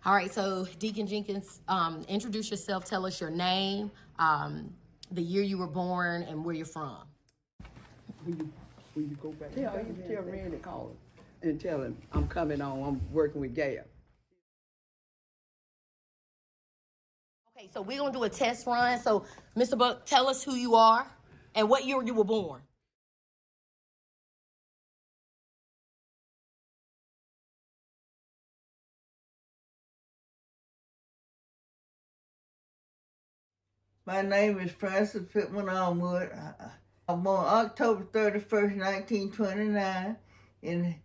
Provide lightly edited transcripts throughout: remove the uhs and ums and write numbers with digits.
All right, so Deacon Jenkins, introduce yourself. Tell us your name, the year you were born, and where you're from. When you go back. Tell Randy call him and tell him I'm coming on. I'm working with Gail. Okay, so we're gonna do a test run. So, Mr. Buck, tell us who you are and what year you were born. My name is Francis Pittman Allwood. I was born October 31st, 1929 in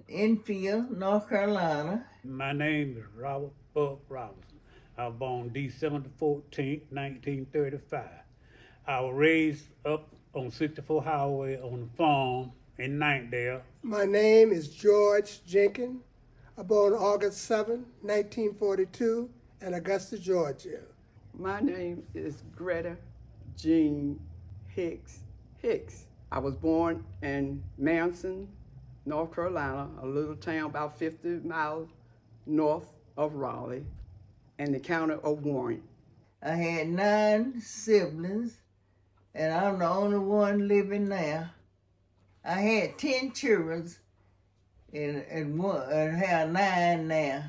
Enfield, North Carolina. My name is Robert Buck Robinson. I was born December 14th, 1935. I was raised up on 64 Highway on the farm in Ninetdale. My name is George Jenkins. I was born August 7, 1942 in Augusta, Georgia. My name is Greta Jean Hicks. I was born in Manson, North Carolina, a little town about 50 miles north of Raleigh, in the county of Warren. I had 9 siblings, and I'm the only one living now. I had 10 children, and have 9 now.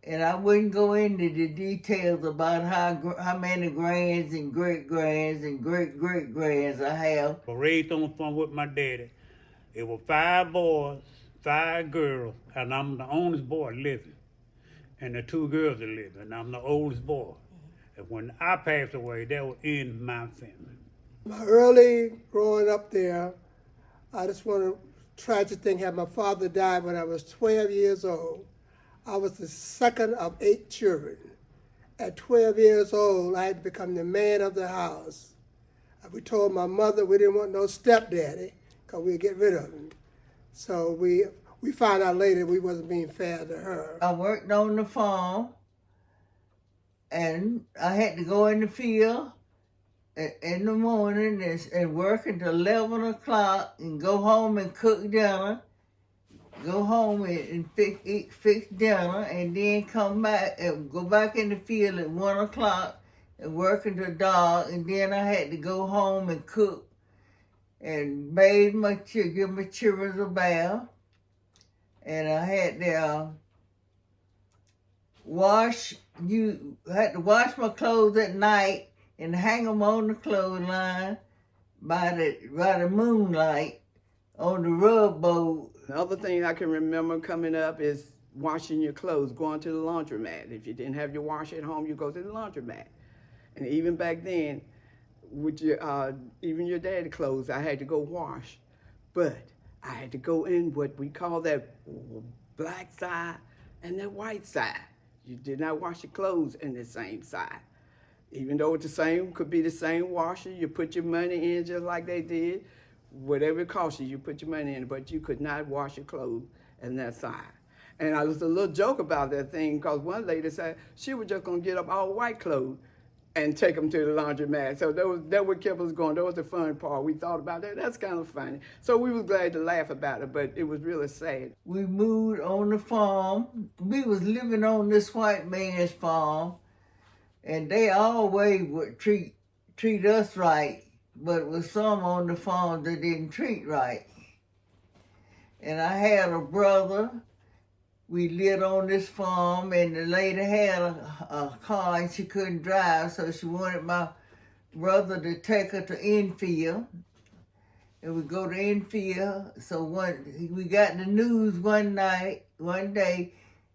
And I wouldn't go into the details about how many grands and great-grands and great-great-grands I have. I was raised on the farm with my daddy. It was 5 boys, 5 girls, and I'm the oldest boy living. And the 2 girls are living, and I'm the oldest boy. And when I passed away, that was in my family. My early growing up there, I just want to tragic thing had my father died when I was 12 years old. I was the second of 8 children. At 12 years old, I had to become the man of the house. We told my mother we didn't want no stepdaddy because we'd get rid of him. So we found out later we wasn't being fair to her. I worked on the farm, and I had to go in the field in the morning and work until 11 o'clock and go home and cook dinner. Go home and fix dinner, and then come back and go back in the field at 1 o'clock and work until dark. And then I had to go home and cook and bathe give my children a bath. And I had to had to wash my clothes at night and hang them on the clothesline by the moonlight on the rug board. The other thing I can remember coming up is washing your clothes, going to the laundromat. If you didn't have your washer at home, you go to the laundromat. And even back then, with even your dad's clothes, I had to go wash. But I had to go in what we call that black side and that white side. You did not wash your clothes in the same side. Even though it's the same, could be the same washer, you put your money in just like they did. Whatever it cost you, you put your money in, but you could not wash your clothes in that side. And I was a little joke about that thing because one lady said she was just gonna get up all white clothes and take them to the laundromat. So that what kept us going. That was the fun part. We thought about that. That's kind of funny. So we was glad to laugh about it, but it was really sad. We moved on the farm. We was living on this white man's farm, and they always would treat us right. But with some on the farm that didn't treat right. And I had a brother. We lived on this farm, and the lady had a car and she couldn't drive, so she wanted my brother to take her to Enfield. And we go to Enfield. So we got the news one day,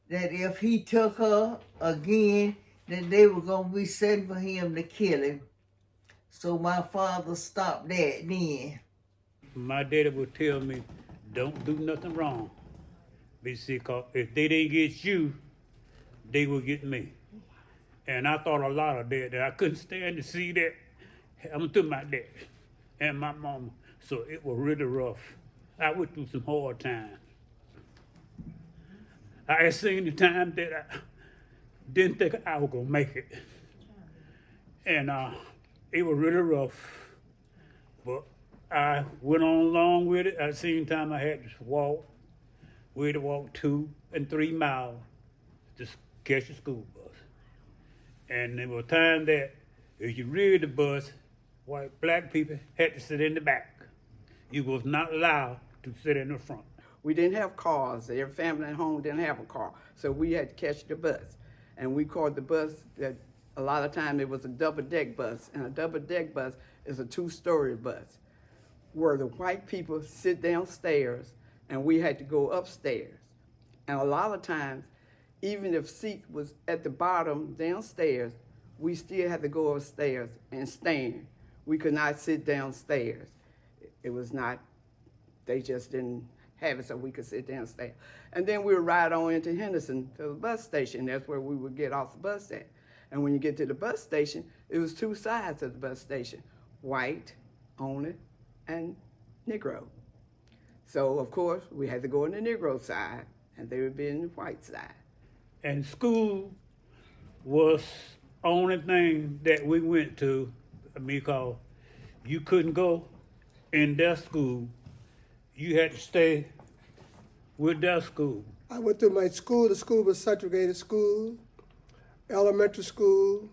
that if he took her again, that they were gonna be sending for him to kill him. So my father stopped that then. My daddy would tell me, don't do nothing wrong. Because if they didn't get you, they would get me. And I thought a lot of that I couldn't stand to see that happen to my dad and my mama. So it was really rough. I went through some hard times. I had seen the time that I didn't think I was gonna make it. And it was really rough. But I went on along with it. I seen time I had to walk. We had to walk 2 and 3 miles to catch a school bus. And there was a time that if you read the bus, black people had to sit in the back. You was not allowed to sit in the front. We didn't have cars. Every family at home didn't have a car. So we had to catch the bus. And we called the bus that a lot of time it was a double-deck bus. And a double-deck bus is a two-story bus where the white people sit downstairs and we had to go upstairs. And a lot of times, even if seat was at the bottom downstairs, we still had to go upstairs and stand. We could not sit downstairs. It was not, they just didn't have it so we could sit downstairs. And then we would ride on into Henderson to the bus station. That's where we would get off the bus at. And when you get to the bus station, it was two sides of the bus station, white only and Negro. So, of course, we had to go on the Negro side, and they would be in the white side. And school was only thing that we went to because you couldn't go in their school. You had to stay with their school. I went through my school. The school was segregated school, elementary school,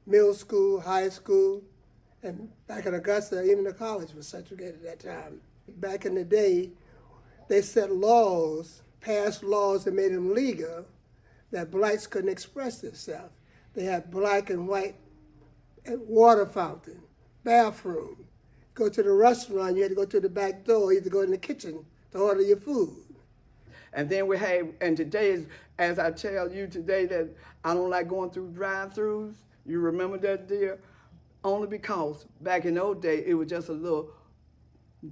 middle school, high school, and back in Augusta, even the college was segregated at that time. Back in the day, they set laws, passed laws that made them legal, that blacks couldn't express themselves. They had black and white water fountain, bathroom. Go to the restaurant, you had to go to the back door, you had to go in the kitchen to order your food. And then we had, and today, as I tell you today that I don't like going through drive-thrus, you remember that, dear? Only because back in those days, it was just a little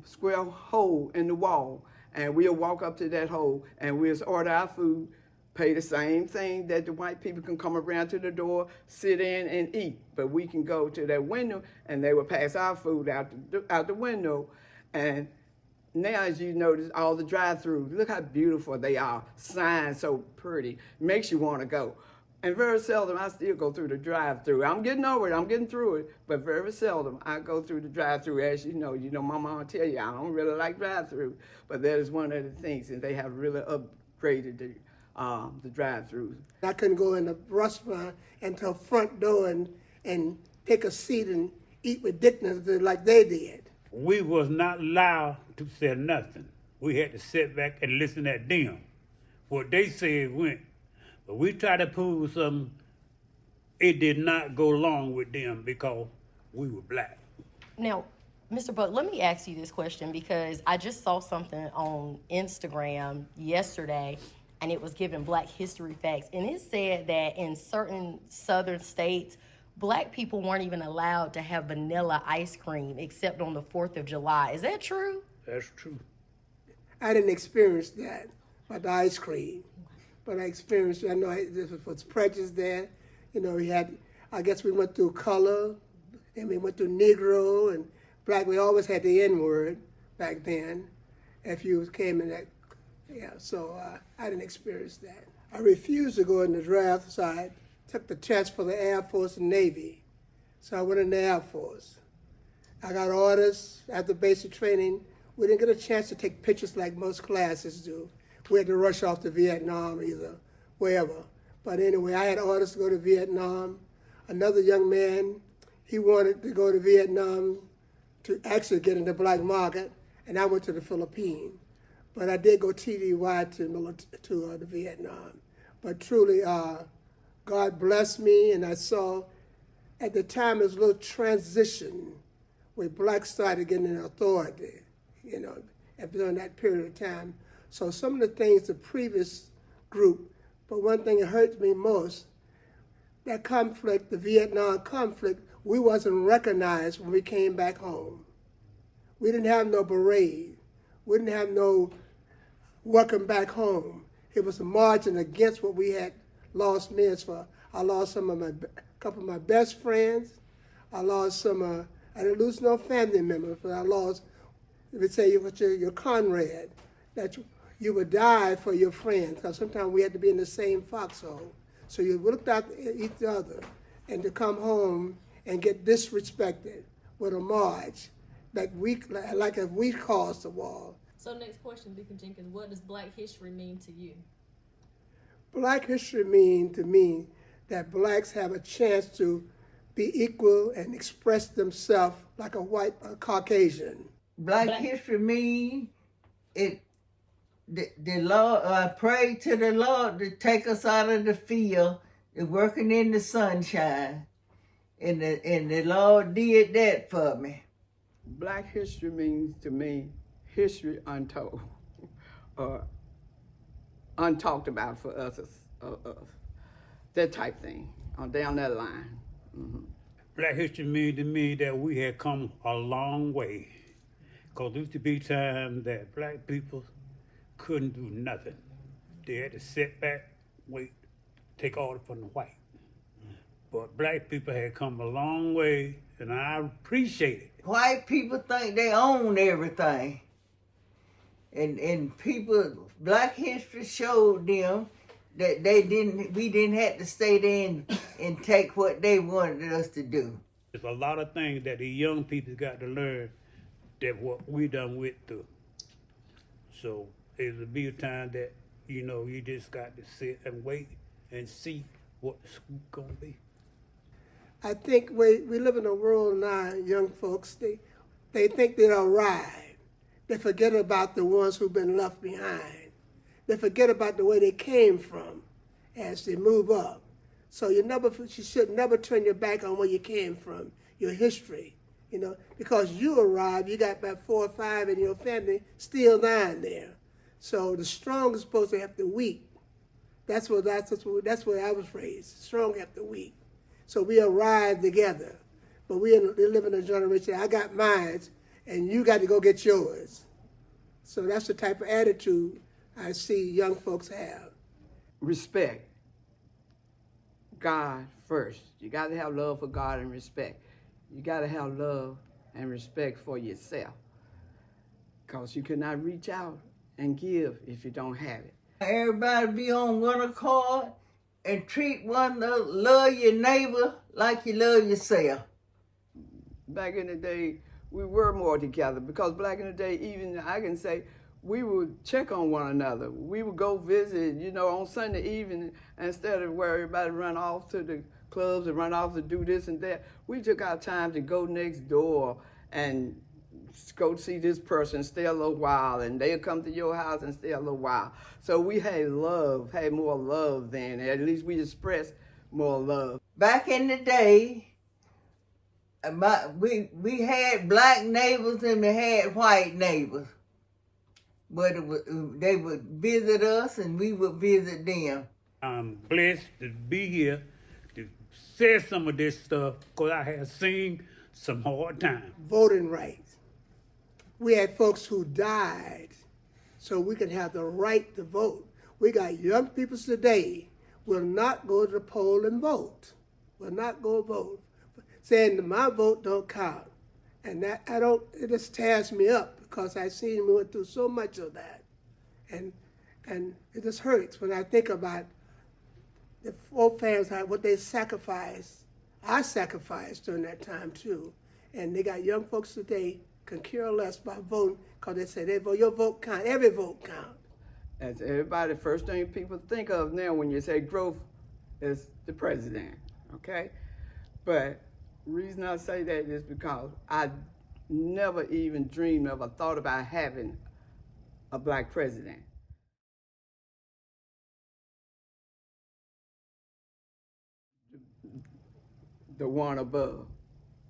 square hole in the wall. And we'll walk up to that hole and we'll order our food, pay the same thing that the white people can come around to the door, sit in and eat. But we can go to that window and they will pass our food out the window. And now, as you notice, all the drive-thrus, look how beautiful they are. Signs so pretty, makes you want to go. And very seldom I still go through the drive-thru. I'm getting over it, I'm getting through it, but very seldom I go through the drive-thru. As you know, my mama tell you I don't really like drive-thru, but that is one of the things, and they have really upgraded the drive-thrus. I couldn't go in the restaurant and to the front door and take a seat and eat with dignity like they did. We was not allowed to say nothing. We had to sit back and listen at them. What they said went. But we tried to prove something, it did not go along with them because we were black. Now, Mr. Buck, let me ask you this question because I just saw something on Instagram yesterday and it was giving Black history facts. And it said that in certain southern states, Black people weren't even allowed to have vanilla ice cream except on the 4th of July. Is that true? That's true. I didn't experience that, but the ice cream. But I experienced, I know this was prejudice there. You know, I guess we went through color, and we went through Negro and black. We always had the N-word back then, if you came in that, so I didn't experience that. I refused to go in the draft, so I took the test for the Air Force and Navy. So I went in the Air Force. I got orders after basic training. We didn't get a chance to take pictures like most classes do. We had to rush off to Vietnam either, wherever. But anyway, I had orders to go to Vietnam. Another young man, he wanted to go to Vietnam to actually get in the black market, and I went to the Philippines. But I did go TDY to the Vietnam. But truly, God blessed me, and I saw, at the time, there was a little transition where blacks started getting authority, during that period of time. So some of the things the previous group, but one thing that hurts me most, that conflict, the Vietnam conflict, we wasn't recognized when we came back home. We didn't have no parade. We didn't have no welcome back home. It was a marching against what we had lost men for. I lost a couple of my best friends. I lost I didn't lose no family members, but I lost, if you say your comrade, that you would die for your friends, because sometimes we had to be in the same foxhole. So you looked out at each other, and to come home and get disrespected with a march, like if we caused the war. So next question, Deacon Jenkins, what does Black history mean to you? Black history means to me that blacks have a chance to be equal and express themselves like a Caucasian. Black history mean the Lord. I prayed to the Lord to take us out of the field, and working in the sunshine, and the Lord did that for me. Black history means to me history untold, or untalked about for others, that type thing, on down that line. Black history means to me that we had come a long way. Because there used to be times that black people couldn't do nothing. They had to sit back, wait, take order from the white. But black people had come a long way, and I appreciate it. White people think they own everything. And people, Black history showed them that we didn't have to stay there and take what they wanted us to do. There's a lot of things that the young people got to learn that what we done went through. So it'll be a time that, you just got to sit and wait and see what the school gonna be. I think we live in a world now, young folks, they think they're arrived. They forget about the ones who've been left behind. They forget about the way they came from as they move up. So you should never turn your back on where you came from, your history, because you arrived, you got about 4 or 5 in your family still down there. So the strong is supposed to help the weak. That's where I was raised. Strong help the weak. So we arrived together. But we live in a generation, I got mine, and you got to go get yours. So that's the type of attitude I see young folks have. Respect God first. You got to have love for God and respect. You got to have love and respect for yourself, because you cannot reach out and give if you don't have it. Everybody be on one accord and treat one another, love your neighbor like you love yourself. Back in the day, we were more together, because back in the day, even I can say, we would check on one another. We would go visit, on Sunday evening, instead of where everybody run off to the clubs and run off to do this and that. We took our time to go next door and go see this person, stay a little while, and they'll come to your house and stay a little while. So we had more love then. At least we expressed more love. Back in the day, we had black neighbors and we had white neighbors. But they would visit us and we would visit them. I'm blessed to be here to say some of this stuff, because I have seen some hard times. Voting rights. We had folks who died so we could have the right to vote. We got young people today will not go to the poll and vote. Will not go vote. Saying that my vote don't count. And that it just tears me up, because I've seen we went through so much of that. And it just hurts when I think about the forefathers, what they sacrificed. I sacrificed during that time too. And they got young folks today can care less about voting, because they say your vote count, every vote count. As everybody, first thing people think of now when you say growth is the president, okay? But the reason I say that is because I never even dreamed of or thought about having a black president. The one above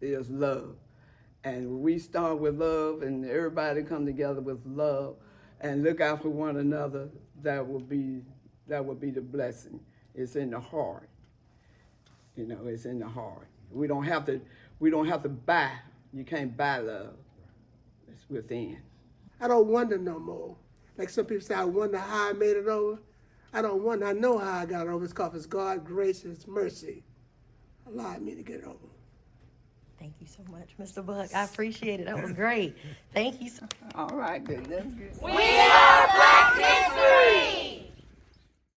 is love. And when we start with love and everybody come together with love and look out for one another, that will be the blessing. It's in the heart. It's in the heart. We don't have to buy. You can't buy love. It's within. I don't wonder no more. Like some people say, I wonder how I made it over. I don't wonder. I know how I got over. It's because it's God's grace and His mercy allowed me to get over. Thank you so much, Mr. Buck. I appreciate it. That was great. Thank you so much. All right, good. That's good. We are Black History!